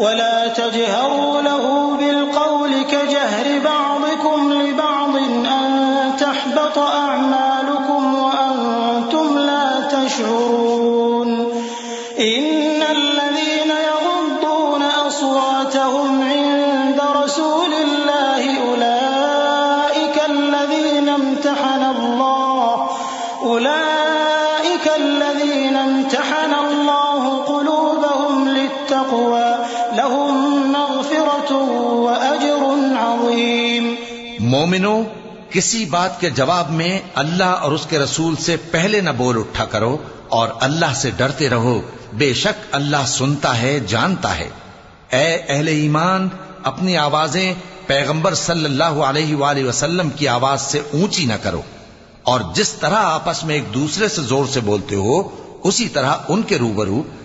ولا تجهروا له بالقول كجهر بعضكم لبعض أن تحبط أعمالكم وأنتم لا تشعرون إن الذين يغضون أصواتهم عند رسول الله أولئك الذين امتحن الله قلوبهم للتقوى لهم मग़फ़िरत व अज्रुन अज़ीम। मोमिनो, किसी बात के जवाब में अल्लाह और उसके रसूल से पहले न बोल उठा करो और अल्लाह से डरते रहो, बेशक अल्लाह सुनता है, जानता है। ए अहले ईमान, अपनी आवाजें पैगंबर सल्लल्लाहु अलैहि वसल्लम की आवाज से ऊंची न करो और जिस तरह आपस में एक दूसरे से जोर से बोलते हो उसी तरह उनके रूबरू